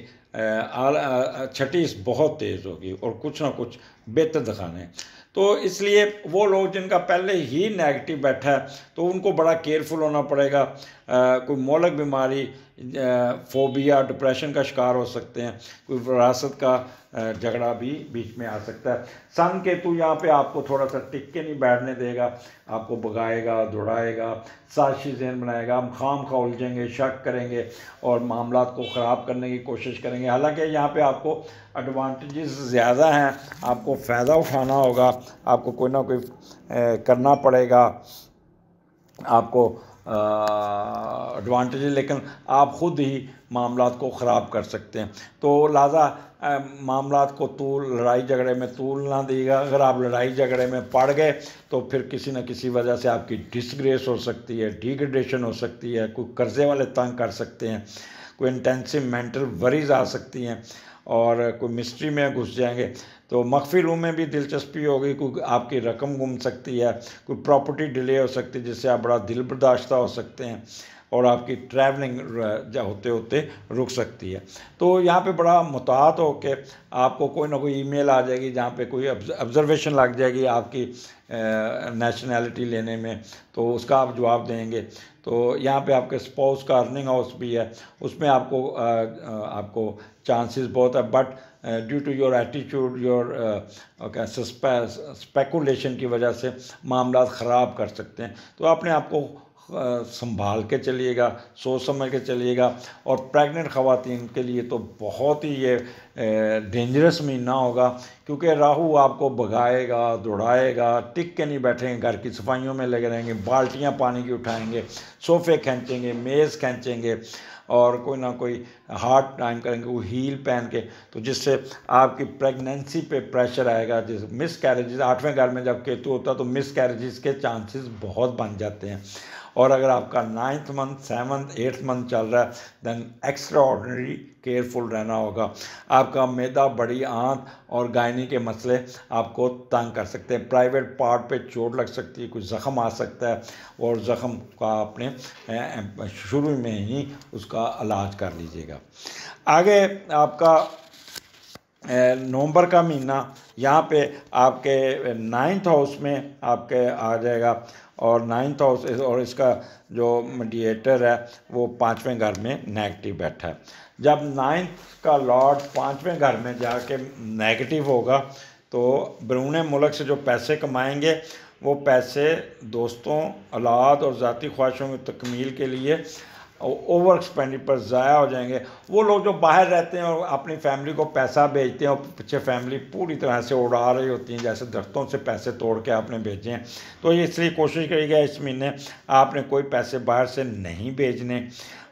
छठी बहुत तेज़ होगी और कुछ ना कुछ बेहतर दिखाने। तो इसलिए वो लोग जिनका पहले ही नेगेटिव बैठा है तो उनको बड़ा केयरफुल होना पड़ेगा। कोई मोलक बीमारी, फोबिया, डिप्रेशन का शिकार हो सकते हैं, कोई विरासत का झगड़ा भी बीच में आ सकता है। सन केतु यहाँ पे आपको थोड़ा सा टिक के नहीं बैठने देगा, आपको भगाएगा, दौड़ाएगा, साजिशी ज़हन बनाएगा, हम खाम खा उलझेंगे, शक करेंगे और मामलात को ख़राब करने की कोशिश करेंगे। हालांकि यहाँ पे आपको एडवांटेजेस ज़्यादा हैं, आपको फ़ायदा उठाना होगा, आपको कोई ना कोई करना पड़ेगा, आपको एडवांटेज, लेकिन आप ख़ुद ही मामलात को ख़राब कर सकते हैं। तो लिहाजा मामलात को लड़ाई झगड़े में तूल ना देगा। अगर आप लड़ाई झगड़े में पड़ गए तो फिर किसी न किसी वजह से आपकी डिसग्रेस हो सकती है, डिग्रेडेशन हो सकती है, कोई कर्जे वाले तंग कर सकते हैं, कोई इंटेंसिव मेंटल वरीज आ सकती हैं और कोई मिस्ट्री में घुस जाएंगे। तो मख्फी रूम में भी दिलचस्पी होगी, कोई आपकी रकम गुम सकती है, कोई प्रॉपर्टी डिले हो सकती है जिससे आप बड़ा दिल बर्दाश्ता हो सकते हैं और आपकी ट्रैवलिंग होते होते रुक सकती है। तो यहाँ पे बड़ा मुताहत हो के आपको कोई ना कोई ईमेल आ जाएगी जहाँ पे कोई ऑब्जर्वेशन लग जाएगी आपकी नेशनैलिटी लेने में, तो उसका आप जवाब देंगे। तो यहाँ पे आपके स्पाउस का अर्निंग हाउस भी है, उसमें आपको चांसेस बहुत है, but due to your attitude, your speculation की वजह से मामला ख़राब कर सकते हैं। तो आपने आपको संभाल के चलिएगा, सोच समझ के चलिएगा। और प्रेग्नेंट ख़वातीन के लिए तो बहुत ही ये डेंजरस महीना होगा, क्योंकि राहु आपको भगाएगा, दौड़ाएगा, टिक के नहीं बैठेंगे, घर की सफाइयों में लगे रहेंगे, बाल्टियाँ पानी की उठाएंगे, सोफ़े खींचेंगे, मेज़ खींचेंगे और कोई ना कोई हार्ड टाइम करेंगे, वो हील पहन के, तो जिससे आपकी प्रेगनेंसी पे प्रेशर आएगा। जिस मिस कैरेजेस 8वें घर में जब केतु होता है तो मिस कैरेजेस के चांसेस बहुत बन जाते हैं। और अगर आपका 9th month, 7th, 8th month चल रहा है, देन एक्स्ट्रा ऑर्डिनरी केयरफुल रहना होगा। आपका मैदा, बड़ी आंत और गायनी के मसले आपको तंग कर सकते हैं। प्राइवेट पार्ट पे चोट लग सकती है, कुछ ज़ख़म आ सकता है और ज़ख़म का आपने शुरू में ही उसका इलाज कर लीजिएगा। आगे आपका नवंबर का महीना, यहाँ पे आपके 9th हाउस में आपके आ जाएगा और 9th हाउस, और इसका जो मीडिएटर है वो 5वें घर में नेगेटिव बैठा है। जब 9th का लॉर्ड 5वें घर में जाके नेगेटिव होगा तो बैरून मुल्क से जो पैसे कमाएंगे वो पैसे दोस्तों, औलाद और ज़ाती ख्वाहिशों की तकमील के लिए ओवर एक्सपेंडिचर ज़ाया हो जाएंगे। वो लोग जो बाहर रहते हैं और अपनी फैमिली को पैसा भेजते हैं और पीछे फैमिली पूरी तरह से उड़ा रही होती हैं, जैसे दरख्तों से पैसे तोड़ के आपने भेजे हैं। तो ये इसलिए कोशिश करिएगा इस महीने आपने कोई पैसे बाहर से नहीं भेजने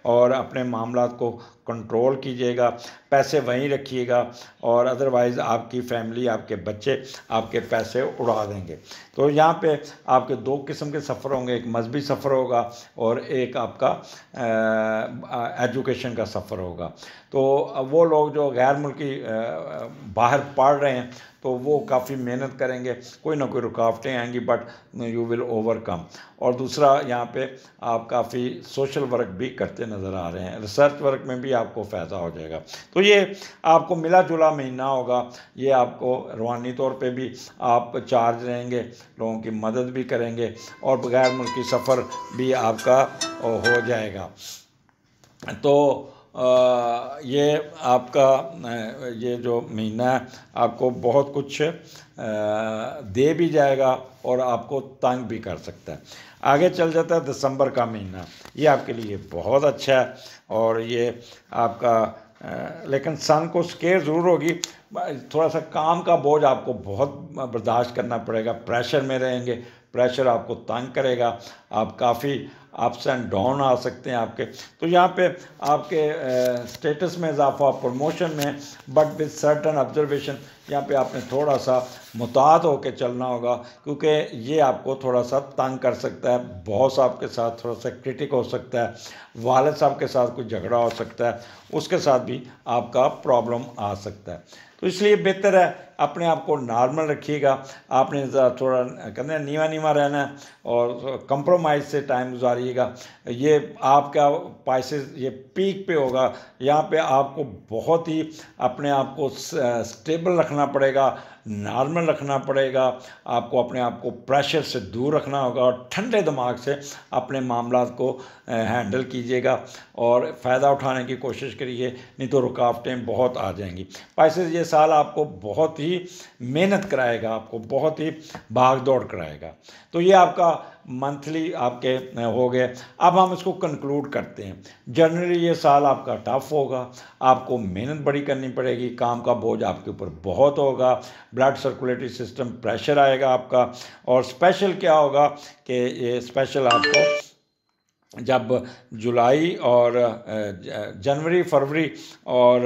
और अपने मामलात को कंट्रोल कीजिएगा, पैसे वहीं रखिएगा, और अदरवाइज़ आपकी फैमिली, आपके बच्चे आपके पैसे उड़ा देंगे। तो यहाँ पे आपके दो किस्म के सफ़र होंगे, एक मजहबी सफ़र होगा और एक आपका एजुकेशन का सफ़र होगा। तो वो लोग जो गैर मुल्की बाहर पढ़ रहे हैं तो वो काफ़ी मेहनत करेंगे, कोई ना कोई रुकावटें आएंगी, बट यू विल ओवरकम। और दूसरा यहाँ पे आप काफ़ी सोशल वर्क भी करते नज़र आ रहे हैं, रिसर्च वर्क में भी आपको फ़ायदा हो जाएगा। तो ये आपको मिला जुला महीना होगा, ये आपको रूहानी तौर पे भी आप चार्ज रहेंगे, लोगों की मदद भी करेंगे और गैर मुल्की सफ़र भी आपका हो जाएगा। तो ये आपका ये जो महीना है आपको बहुत कुछ दे भी जाएगा और आपको तंग भी कर सकता है। आगे चल जाता है दिसंबर का महीना, ये आपके लिए बहुत अच्छा है और ये आपका लेकिन सन को स्केयर ज़रूर होगी, थोड़ा सा काम का बोझ आपको बहुत बर्दाश्त करना पड़ेगा, प्रेशर में रहेंगे, प्रेशर आपको तंग करेगा, आप काफ़ी अप्स एंड डाउन आ सकते हैं आपके। तो यहाँ पे आपके स्टेटस में इजाफा, प्रमोशन में, बट विद सर्टन ऑब्जर्वेशन, यहाँ पे आपने थोड़ा सा मुताद होकर चलना होगा, क्योंकि ये आपको थोड़ा सा तंग कर सकता है। बॉस आपके साथ थोड़ा सा क्रिटिक हो सकता है, वालिद साहब के साथ कोई झगड़ा हो सकता है, उसके साथ भी आपका प्रॉब्लम आ सकता है। तो इसलिए बेहतर है अपने आप को नॉर्मल रखिएगा, आपने थोड़ा कहते हैं नीवा नीवा रहना है और कंप्रोमाइज़ से टाइम गुजारिएगा। ये आपका पाइसेस ये पीक पे होगा, यहाँ पे आपको बहुत ही अपने आप को स्टेबल रखना पड़ेगा, नॉर्मल रखना पड़ेगा, आपको अपने आप को प्रेशर से दूर रखना होगा और ठंडे दिमाग से अपने मामलात को हैंडल कीजिएगा और फ़ायदा उठाने की कोशिश करिए, नहीं तो रुकावटें बहुत आ जाएंगी। पाइसेस ये साल आपको बहुत ही मेहनत कराएगा, आपको बहुत ही भाग दौड़ कराएगा। तो ये आपका मंथली आपके हो गए। अब हम इसको कंक्लूड करते हैं। जनरली ये साल आपका टफ होगा, आपको मेहनत बड़ी करनी पड़ेगी, काम का बोझ आपके ऊपर बहुत होगा, ब्लड सर्कुलेटरी सिस्टम प्रेशर आएगा आपका। और स्पेशल क्या होगा कि ये स्पेशल आपको जब जुलाई और जनवरी, फरवरी और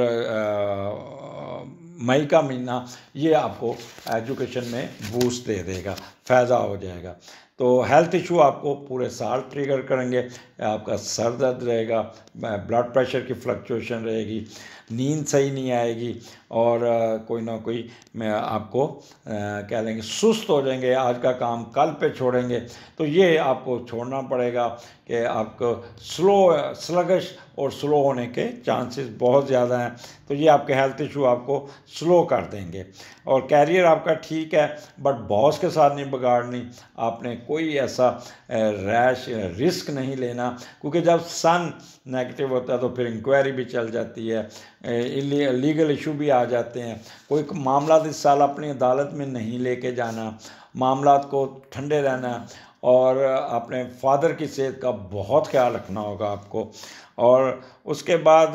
मई का महीना, ये आपको एजुकेशन में बूस्ट दे देगा, फ़ायदा हो जाएगा। तो हेल्थ इशू आपको पूरे साल ट्रिगर करेंगे, आपका सर दर्द रहेगा, ब्लड प्रेशर की फ्लक्चुएशन रहेगी, नींद सही नहीं आएगी और कोई ना कोई मैं आपको कह लेंगे सुस्त हो जाएंगे, आज का काम कल पे छोड़ेंगे। तो ये आपको छोड़ना पड़ेगा कि आपको स्लगश और स्लो होने के चांसेस बहुत ज़्यादा हैं। तो ये आपके हेल्थ इशू आपको स्लो कर देंगे। और कैरियर आपका ठीक है, बट बॉस के साथ नहीं बिगाड़नी, आपने कोई ऐसा रैश रिस्क नहीं लेना, क्योंकि जब सन नेगेटिव होता है तो फिर इंक्वायरी भी चल जाती है, लीगल इशू भी आ जाते हैं। कोई मामला इस साल अपनी अदालत में नहीं लेके जाना, मामलात को ठंडे रहना और अपने फादर की सेहत का बहुत ख्याल रखना होगा आपको। और उसके बाद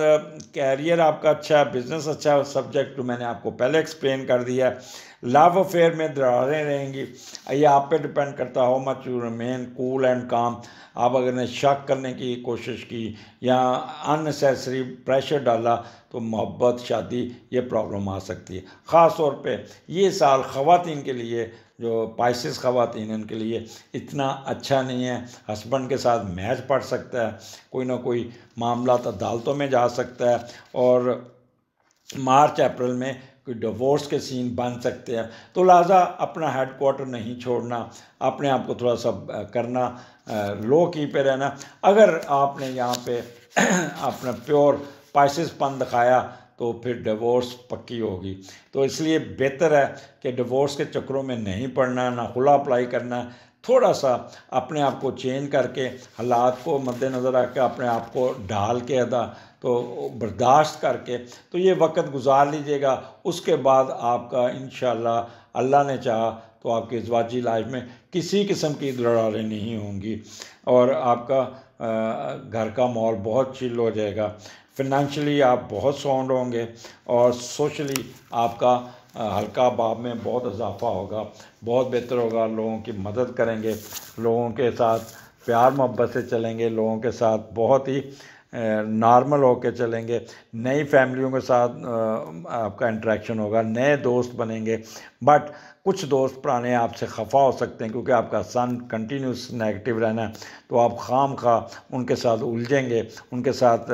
कैरियर आपका अच्छा है, बिज़नेस अच्छा है, सब्जेक्ट तो मैंने आपको पहले एक्सप्लेन कर दिया है। लव अफेयर में दरारें रहेंगी, ये आप पे डिपेंड करता है how much you remain cool and काम। आप अगर ने शक करने की कोशिश की या अननेसेसरी प्रेशर डाला तो मोहब्बत, शादी, ये प्रॉब्लम आ सकती है। ख़ास तौर पे ये साल ख़वातीन के लिए, जो पाइसेस ख़वातीन, उनके लिए इतना अच्छा नहीं है। हस्बैंड के साथ मैच पड़ सकता है, कोई ना कोई मामला अदालतों में जा सकता है और मार्च अप्रैल में कोई डिवोर्स के सीन बन सकते हैं। तो लिहाजा अपना हेड क्वार्टर नहीं छोड़ना, अपने आप को थोड़ा सा करना, लो की पे रहना। अगर आपने यहाँ पे अपना प्योर पाइसेसपन दिखाया तो फिर डिवोर्स पक्की होगी। तो इसलिए बेहतर है कि डिवोर्स के चक्करों में नहीं पड़ना, ना खुला अप्लाई करना, थोड़ा सा अपने आप को चेंज करके हालात को मद्देनज़र रख के अपने आप को डाल के अदा तो बर्दाश्त करके तो ये वक्त गुजार लीजिएगा। उसके बाद आपका इंशाअल्लाह अल्लाह ने चाहा तो आपकी ज़वाजी लाइफ में किसी किस्म की दरारें नहीं होंगी और आपका घर का माहौल बहुत चिल हो जाएगा, फिनेंशियली आप बहुत साउंड होंगे और सोशली आपका हल्का बाब में बहुत इजाफा होगा, बहुत बेहतर होगा। लोगों की मदद करेंगे, लोगों के साथ प्यार मोहब्बत से चलेंगे, लोगों के साथ बहुत ही नॉर्मल होकर चलेंगे, नई फैमिलियों के साथ आपका इंटरेक्शन होगा, नए दोस्त बनेंगे। बट कुछ दोस्त पुराने आपसे खफा हो सकते हैं क्योंकि आपका सन कंटिन्यूस नेगेटिव रहना है, तो आप खाम खा उनके साथ उलझेंगे, उनके साथ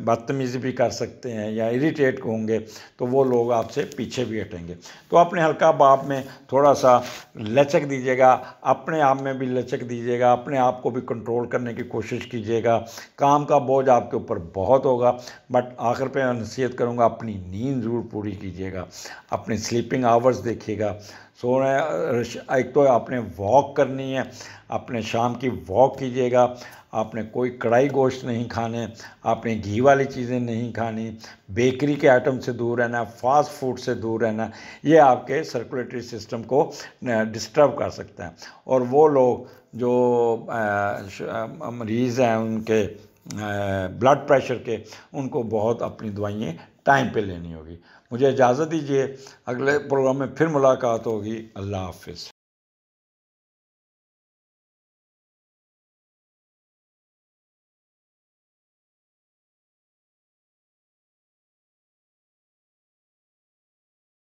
बदतमीज़ी भी कर सकते हैं या इरिटेट होंगे, तो वो लोग आपसे पीछे भी हटेंगे। तो अपने हल्का बाप में थोड़ा सा लचक दीजिएगा, अपने आप में भी लचक दीजिएगा, अपने आप को भी कंट्रोल करने की कोशिश कीजिएगा। काम का बोझ आपके ऊपर बहुत होगा, बट आखिर पे मैं नसीहत करूँगा अपनी नींद ज़रूर पूरी कीजिएगा, अपनी स्लीपिंग आवर्स देखिएगा। सोना एक तो आपने वॉक करनी है, अपने शाम की वॉक कीजिएगा, आपने कोई कढ़ाई गोश्त नहीं खाने, आपने घी वाली चीज़ें नहीं खानी, बेकरी के आइटम से दूर रहना, फास्ट फूड से दूर रहना। ये आपके सर्कुलेटरी सिस्टम को डिस्टर्ब कर सकता है। और वो लोग जो मरीज़ हैं उनके ब्लड प्रेशर के, उनको बहुत अपनी दवाइयाँ टाइम पे लेनी होगी। मुझे इजाज़त दीजिए, अगले प्रोग्राम में फिर मुलाकात होगी। अल्लाह हाफिज़।